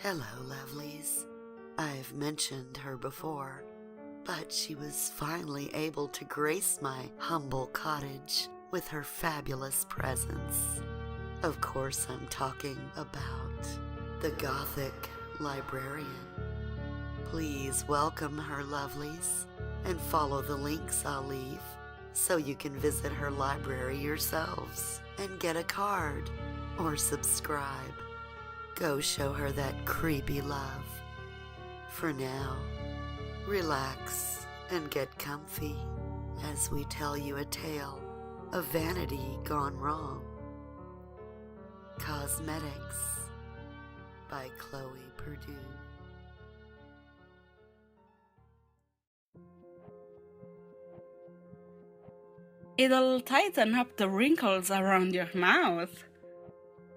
Hello, lovelies. I've mentioned her before, but she was finally able to grace my humble cottage with her fabulous presence. Of course, I'm talking about the Gothic Librarian. Please welcome her, lovelies, and follow the links I'll leave so you can visit her library yourselves and get a card or subscribe. Go show her that creepy love. For now, relax and get comfy as we tell you a tale of vanity gone wrong. Cosmetics by cloeperdu. It'll tighten up the wrinkles around your mouth,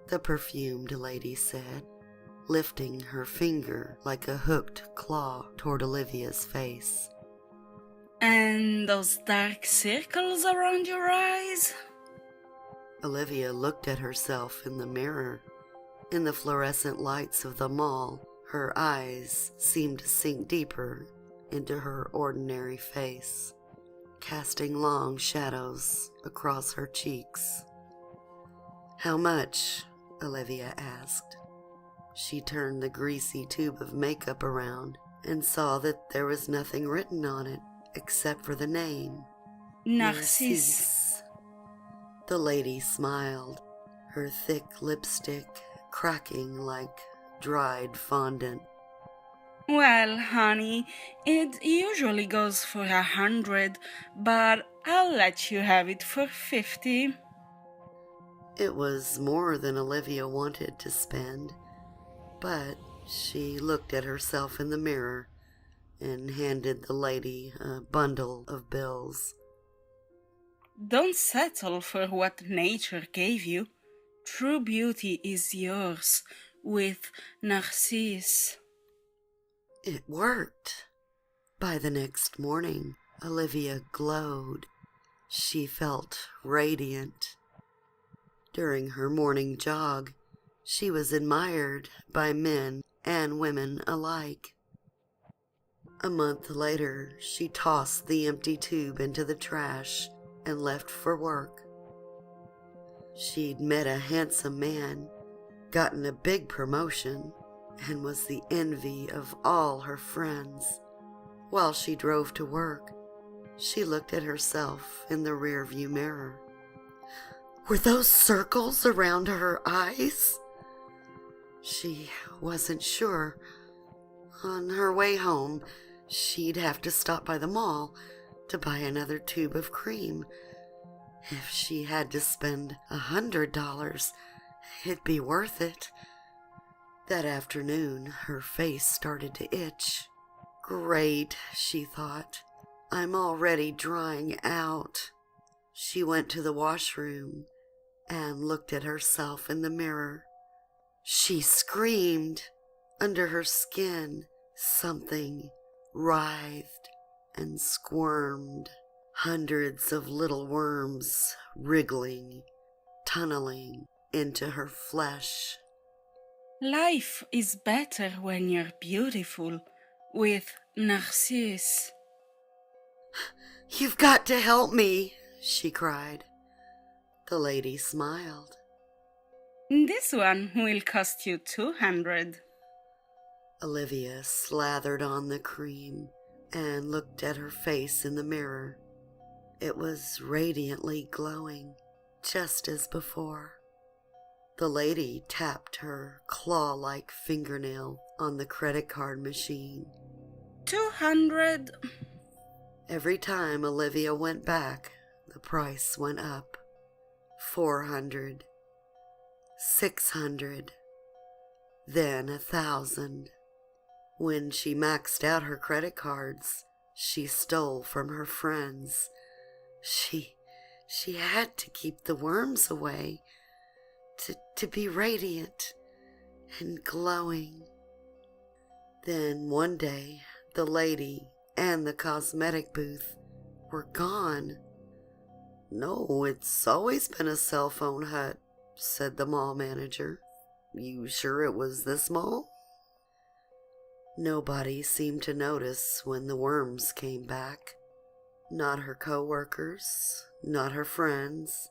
the perfumed lady said, lifting her finger like a hooked claw toward Olivia's face. And those dark circles around your eyes? Olivia looked at herself in the mirror. In the fluorescent lights of the mall, her eyes seemed to sink deeper into her ordinary face, casting long shadows across her cheeks. How much? Olivia asked. She turned the greasy tube of makeup around and saw that there was nothing written on it except for the name. Narcisse. The lady smiled, her thick lipstick cracking like dried fondant. Well, honey, it usually goes for 100, but I'll let you have it for 50. It was more than Olivia wanted to spend, but she looked at herself in the mirror and handed the lady a bundle of bills. Don't settle for what nature gave you. True beauty is yours with Narcisse. It worked. By the next morning, Olivia glowed. She felt radiant. During her morning jog, she was admired by men and women alike. A month later, she tossed the empty tube into the trash and left for work. She'd met a handsome man, gotten a big promotion, and was the envy of all her friends. While she drove to work, she looked at herself in the rearview mirror. Were those circles around her eyes? She wasn't sure. On her way home, she'd have to stop by the mall to buy another tube of cream. If she had to spend $100, it'd be worth it. That afternoon, her face started to itch. Great, she thought. I'm already drying out. She went to the washroom and looked at herself in the mirror. She screamed. Under her skin, something writhed and squirmed. Hundreds of little worms wriggling, tunneling into her flesh. Life is better when you're beautiful with Narcisse. You've got to help me, she cried. The lady smiled. This one will cost you 200. Olivia slathered on the cream and looked at her face in the mirror. It was radiantly glowing, just as before. The lady tapped her claw-like fingernail on the credit card machine. 200. Every time Olivia went back, the price went up. 400. 600. Then 1,000. When she maxed out her credit cards, she stole from her friends. She had to keep the worms away, to be radiant and glowing. Then one day, the lady and the cosmetic booth were gone. No, it's always been a cell phone hut, said the mall manager. You sure it was this mall? Nobody seemed to notice when the worms came back. Not her co-workers, not her friends,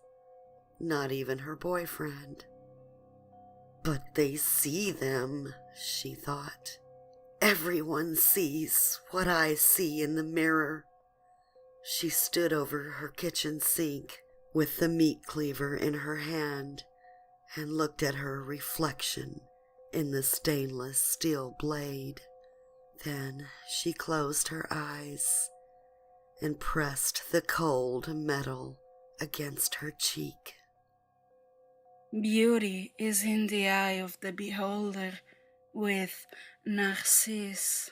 not even her boyfriend. But they see them, she thought. Everyone sees what I see in the mirror. She stood over her kitchen sink with the meat cleaver in her hand and looked at her reflection in the stainless steel blade. Then she closed her eyes and pressed the cold metal against her cheek. Beauty is in the eye of the beholder with Narcisse.